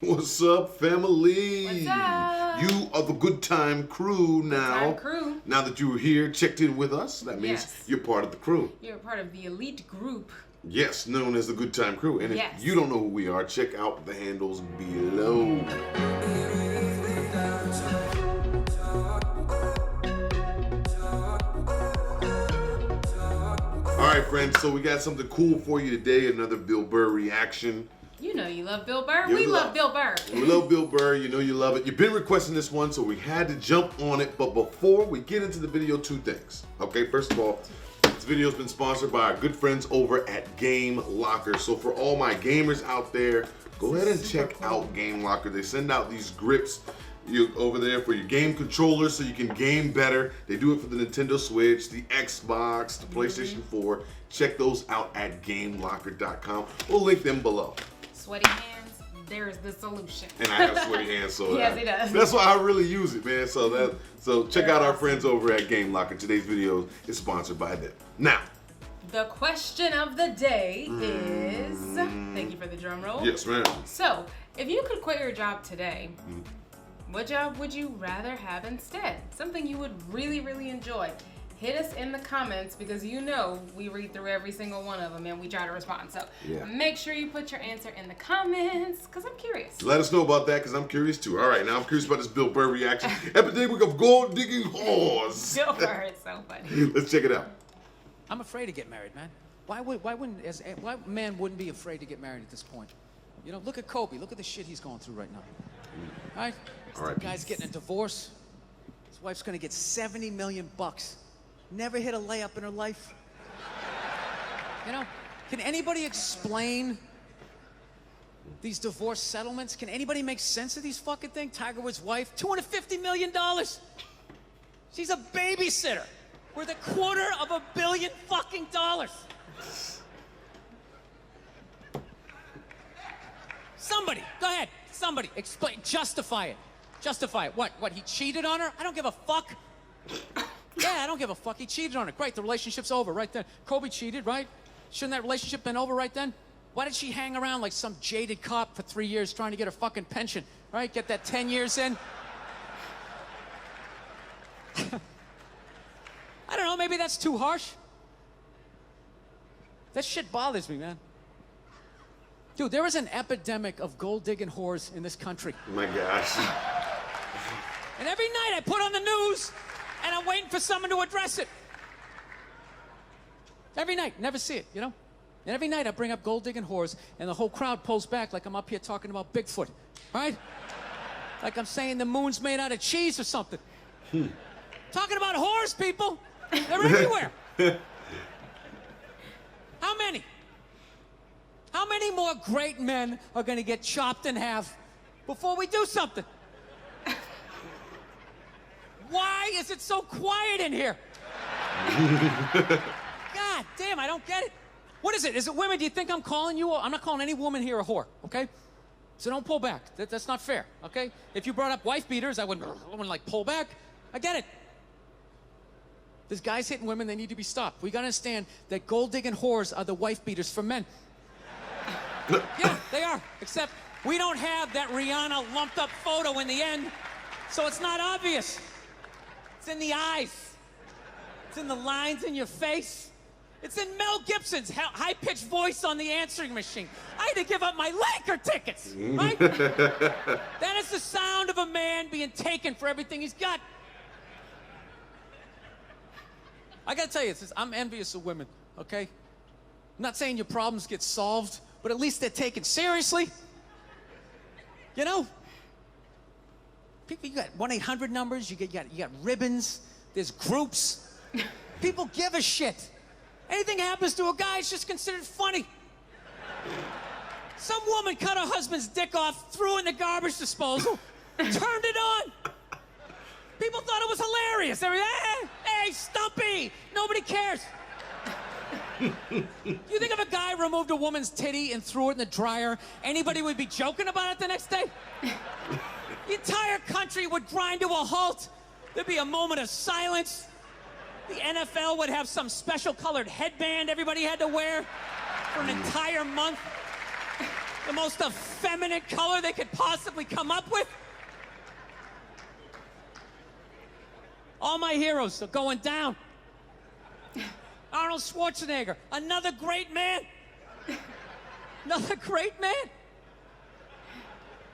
What's up, family? What's up? You are the Good Time Crew now. Good Time Crew. Now that you were here, checked in with us, that means you're part of the crew. You're part of the elite group. Yes, known as the Good Time Crew. And if you don't know who we are, check out the handles below. All right, friends, so we got something cool for you today, another Bill Burr reaction. You know you love Bill Burr. We love Bill Burr. We love Bill Burr. You know you love it. You've been requesting this one, so we had to jump on it. But before we get into the video, two things. Okay, first of all, this video has been sponsored by our good friends over at Game Locker. So for all my gamers out there, go ahead and check out Game Locker. They send out these grips over there for your game controllers so you can game better. They do it for the Nintendo Switch, the Xbox, the PlayStation 4. Check those out at GameLocker.com. We'll link them below. Sweaty hands, there's the solution. And I have sweaty hands, so yes, he does. That's why I really use it, man. So check out our friends over at Game Locker. Today's video is sponsored by them. Now, the question of the day is, thank you for the drum roll. Yes, ma'am. So, if you could quit your job today, what job would you rather have instead? Something you would really, really enjoy. Hit us in the comments because you know we read through every single one of them and we try to respond. So make sure you put your answer in the comments because I'm curious. Let us know about that because I'm curious too. All right, now I'm curious about this Bill Burr reaction. Epidemic of gold digging whores. Bill Burr is so funny. Let's check it out. I'm afraid to get married, man. Why man wouldn't be afraid to get married at this point? You know, look at Kobe. Look at the shit he's going through right now. Right? All right. Guy's getting a divorce. His wife's gonna get $70 million. Never hit a layup in her life. You know, can anybody explain these divorce settlements? Can anybody make sense of these fucking things? Tiger Woods' wife, $250 million. She's a babysitter worth $250 million fucking dollars. Somebody, go ahead, somebody, explain, justify it. Justify it. What, he cheated on her? I don't give a fuck. Yeah, I don't give a fuck. He cheated on her. Great, the relationship's over right then. Kobe cheated, right? Shouldn't that relationship been over right then? Why did she hang around like some jaded cop for 3 years trying to get her fucking pension, right? Get that 10 years in? I don't know, maybe that's too harsh. That shit bothers me, man. Dude, there is an epidemic of gold-digging whores in this country. Oh my gosh. And every night I put on the news, and I'm waiting for someone to address it. Every night, never see it, you know? And every night I bring up gold-digging whores, and the whole crowd pulls back like I'm up here talking about Bigfoot, right? Like I'm saying the moon's made out of cheese or something. Talking about whores, people. They're everywhere. How many? How many more great men are gonna get chopped in half before we do something? Why is it so quiet in here? God damn, I don't get it. What is it? Is it women? Do you think I'm calling you? I'm not calling any woman here a whore, okay? So don't pull back. That's not fair, okay? If you brought up wife beaters, I wouldn't like pull back. I get it. There's guys hitting women, they need to be stopped. We gotta understand that gold-digging whores are the wife beaters for men. Yeah, they are. Except we don't have that Rihanna lumped up photo in the end, so it's not obvious. It's in the eyes. It's in the lines in your face. It's in Mel Gibson's high-pitched voice on the answering machine. I had to give up my Laker tickets, right? That is the sound of a man being taken for everything he's got. I gotta tell you, I'm envious of women, okay? I'm not saying your problems get solved, but at least they're taken seriously. You know? People, you got 1-800 numbers, you got ribbons, there's groups. People give a shit. Anything happens to a guy, it's just considered funny. Some woman cut her husband's dick off, threw it in the garbage disposal, turned it on. People thought it was hilarious. They were, hey, Stumpy, nobody cares. You think if a guy removed a woman's titty and threw it in the dryer, anybody would be joking about it the next day? The entire country would grind to a halt. There'd be a moment of silence. The NFL would have some special colored headband everybody had to wear for an entire month. The most effeminate color they could possibly come up with. All my heroes are going down. Arnold Schwarzenegger, another great man. Another great man.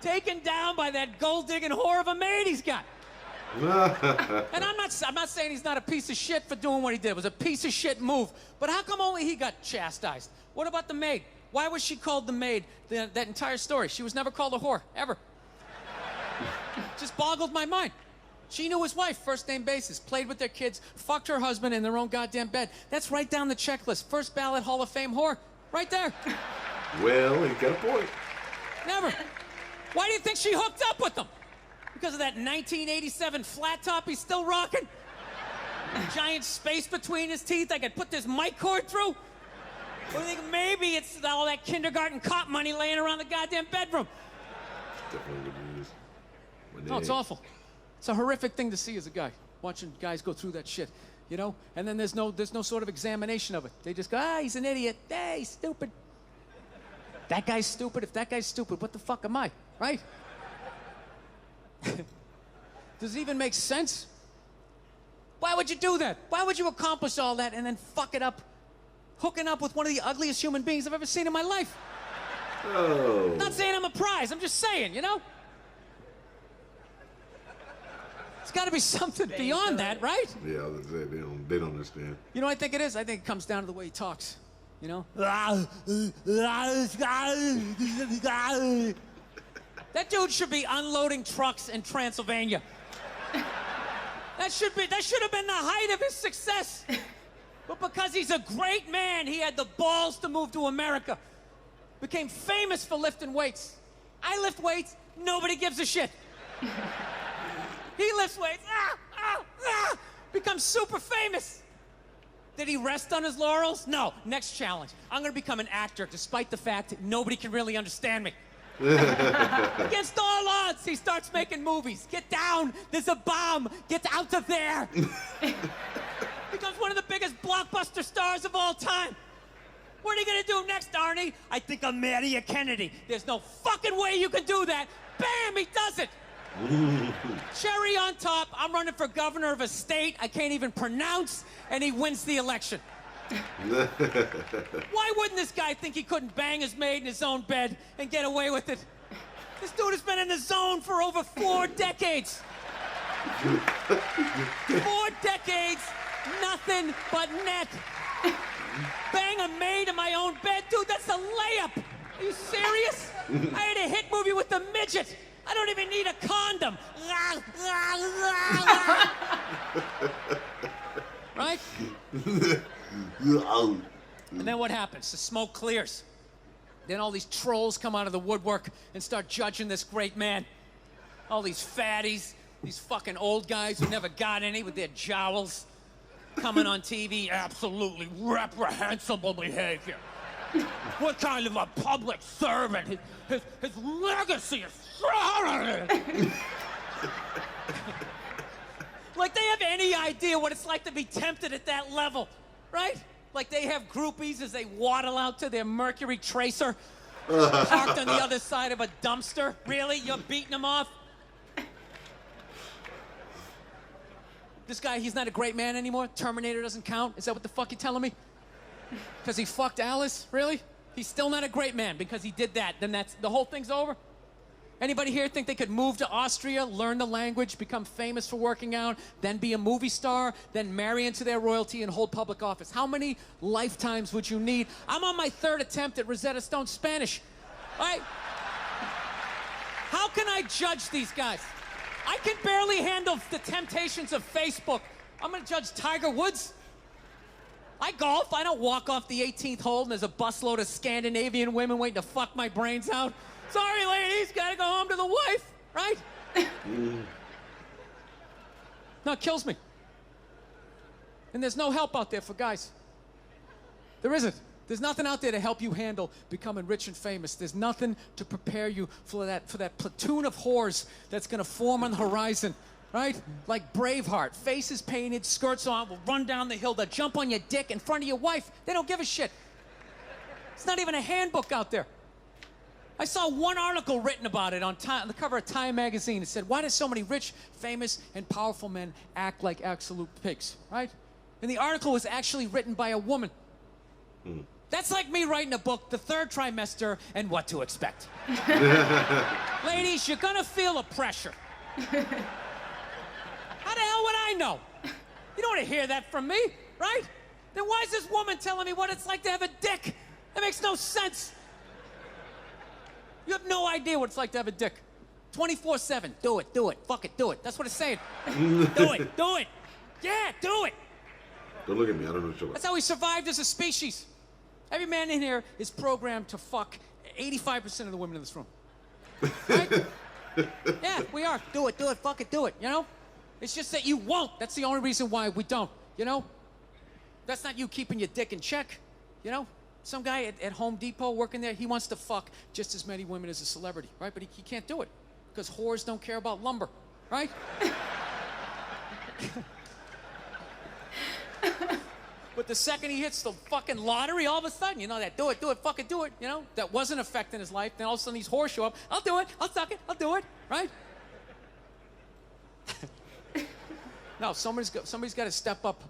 Taken down by that gold-digging whore of a maid he's got. And I'm not saying he's not a piece of shit for doing what he did. It was a piece of shit move. But how come only he got chastised? What about the maid? Why was she called the maid that entire story? She was never called a whore, ever. Just boggled my mind. She knew his wife, first name basis, played with their kids, fucked her husband in their own goddamn bed. That's right down the checklist. First ballot Hall of Fame whore. Right there. Well, he got a point. Never. Why do you think she hooked up with him? Because of that 1987 flat top he's still rocking? Giant space between his teeth I could put this mic cord through? Or do you think maybe it's all that kindergarten cop money laying around the goddamn bedroom? Definitely good news. No, it's awful. It's a horrific thing to see as a guy, watching guys go through that shit, you know? And then there's no sort of examination of it. They just go, he's an idiot. Hey, he's stupid. That guy's stupid. If that guy's stupid, what the fuck am I, right? Does it even make sense? Why would you do that? Why would you accomplish all that and then fuck it up, hooking up with one of the ugliest human beings I've ever seen in my life? Oh. Not saying I'm a prize. I'm just saying, you know? It's got to be something beyond that, right? Yeah, I was gonna say, they don't understand. You know what I think it is? I think it comes down to the way he talks. You know? That dude should be unloading trucks in Transylvania. That should have been the height of his success. But because he's a great man, he had the balls to move to America. Became famous for lifting weights. I lift weights, nobody gives a shit. He lifts weights, becomes super famous. Did he rest on his laurels? No. Next challenge. I'm gonna become an actor despite the fact that nobody can really understand me. Against all odds, he starts making movies. Get down, there's a bomb, get out of there. Becomes one of the biggest blockbuster stars of all time. What are you gonna do next, Arnie? I think I'll marry a Kennedy. There's no fucking way you can do that. Bam, he does it. Cherry on top, I'm running for governor of a state I can't even pronounce, and he wins the election. Why wouldn't this guy think he couldn't bang his maid in his own bed and get away with it? This dude has been in the zone for over 4 decades. 4 decades, nothing but net. Bang a maid in my own bed? Dude, that's a layup. Are you serious? I had a hit movie with the midget. I don't even need a condom. Right? And then what happens? The smoke clears. Then all these trolls come out of the woodwork and start judging this great man. All these fatties, these fucking old guys who never got any with their jowls, coming on TV, absolutely reprehensible behavior. What kind of a public servant? His legacy is like they have any idea what it's like to be tempted at that level, right? Like they have groupies as they waddle out to their Mercury Tracer, parked on the other side of a dumpster. Really? You're beating them off? This guy, he's not a great man anymore? Terminator doesn't count? Is that what the fuck you're telling me? Because he fucked Alice? Really? He's still not a great man because he did that. Then that's the whole thing's over? Anybody here think they could move to Austria, learn the language, become famous for working out, then be a movie star, then marry into their royalty and hold public office? How many lifetimes would you need? I'm on my 3rd attempt at Rosetta Stone Spanish. All right? How can I judge these guys? I can barely handle the temptations of Facebook. I'm gonna judge Tiger Woods? I golf. I don't walk off the 18th hole and there's a busload of Scandinavian women waiting to fuck my brains out. Sorry, ladies, gotta go home to the wife, right? No, it kills me. And there's no help out there for guys. There isn't. There's nothing out there to help you handle becoming rich and famous. There's nothing to prepare you for that platoon of whores that's gonna form on the horizon, right? Like Braveheart, faces painted, skirts on, will run down the hill, they'll jump on your dick in front of your wife. They don't give a shit. It's not even a handbook out there. I saw one article written about it on the cover of Time magazine. It said, why do so many rich, famous, and powerful men act like absolute pigs, right? And the article was actually written by a woman. That's like me writing a book, The Third Trimester, and What to Expect. Ladies, you're gonna feel the pressure. How the hell would I know? You don't want to hear that from me, right? Then why is this woman telling me what it's like to have a dick? That makes no sense. You have no idea what it's like to have a dick. 24/7, do it, fuck it, do it. That's what it's saying. Do it. Yeah, do it. Don't look at me, I don't know what you're That's how we survived as a species. Every man in here is programmed to fuck 85% of the women in this room. Right? Yeah, we are. Do it, fuck it, do it, you know? It's just that you won't. That's the only reason why we don't, you know? That's not you keeping your dick in check, you know? Some guy at Home Depot working there, he wants to fuck just as many women as a celebrity, right? But he can't do it because whores don't care about lumber, right? But the second he hits the fucking lottery, all of a sudden, you know, that do it, fucking do it, you know, that wasn't affecting his life. Then all of a sudden these whores show up. I'll do it, I'll suck it, I'll do it, right? No, somebody's got to step up,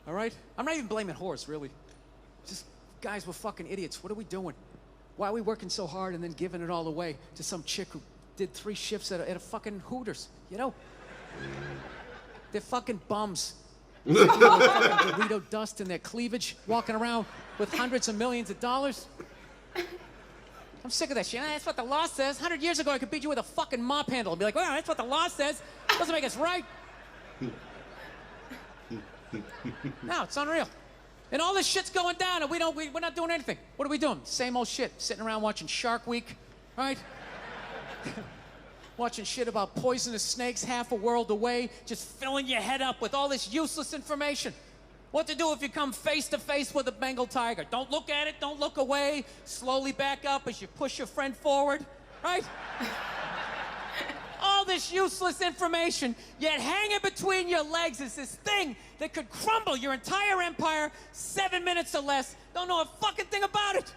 all right? I'm not even blaming whores, really. Just, guys, we're fucking idiots. What are we doing? Why are we working so hard and then giving it all away to some chick who did 3 shifts at a fucking Hooters, you know? They're fucking bums. Fucking Dorito dust in their cleavage, walking around with hundreds of millions of dollars. I'm sick of that shit. That's what the law says. 100 years ago, I could beat you with a fucking mop handle and be like, well, that's what the law says. Doesn't make us right. No, it's unreal. And all this shit's going down, and we're not doing anything. What are we doing? Same old shit. Sitting around watching Shark Week, right? Watching shit about poisonous snakes half a world away, just filling your head up with all this useless information. What to do if you come face to face with a Bengal tiger? Don't look at it, don't look away. Slowly back up as you push your friend forward, right? All this useless information, yet hanging between your legs is this thing that could crumble your entire empire 7 minutes or less. Don't know a fucking thing about it.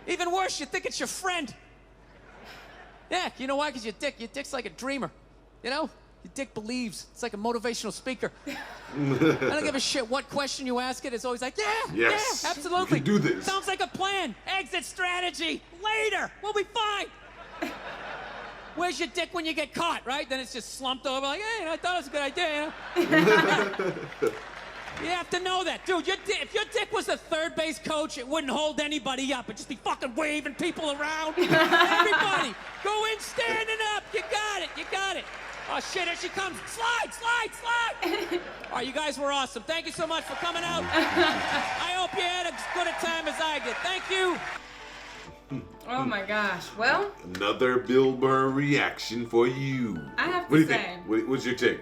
Even worse, you think it's your friend. Yeah, you know why? Because your dick's like a dreamer, you know? Your dick believes. It's like a motivational speaker. I don't give a shit what question you ask it. It's always like, yeah, absolutely. We can do this. Sounds like a plan. Exit strategy. Later. We'll be fine. Where's your dick when you get caught, right? Then it's just slumped over like, hey, I thought it was a good idea, you know? You have to know that. Dude, if your dick was a third base coach, it wouldn't hold anybody up. It'd just be fucking waving people around. Everybody, go in standing up. You got it. Oh, shit, here she comes. Slide. All right, you guys were awesome. Thank you so much for coming out. I hope you had as good a time as I did. Thank you. Oh my gosh. Well, another Bill Burr reaction for you. I have to What do you say, think? What's your take?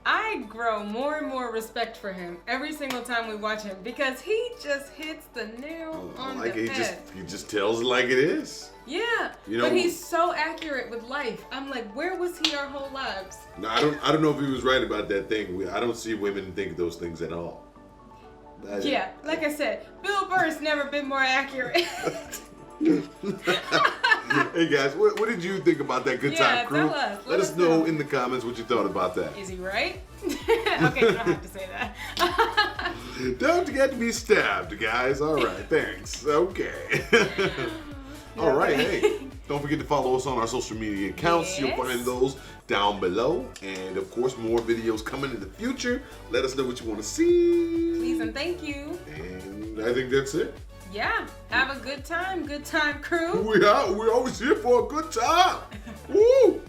I grow more and more respect for him every single time we watch him because he just hits the nail on the head. He just tells it like it is. Yeah, you know, but he's so accurate with life. I'm like, where was he our whole lives? No, I don't know if he was right about that thing. I don't see women think those things at all. Yeah, like I said, Bill Burr's never been more accurate. Hey guys, what did you think about that good time crew? Tell us. Let us know in the comments what you thought about that. Is he right? Okay, you don't have to say that. Don't get to be stabbed, guys. All right, thanks. Okay. All right, hey, don't forget to follow us on our social media accounts. You'll find those down below. And of course, more videos coming in the future. Let us know what you want to see. Please and thank you. And I think that's it. Yeah, have a good time crew. We're always here for a good time. Woo!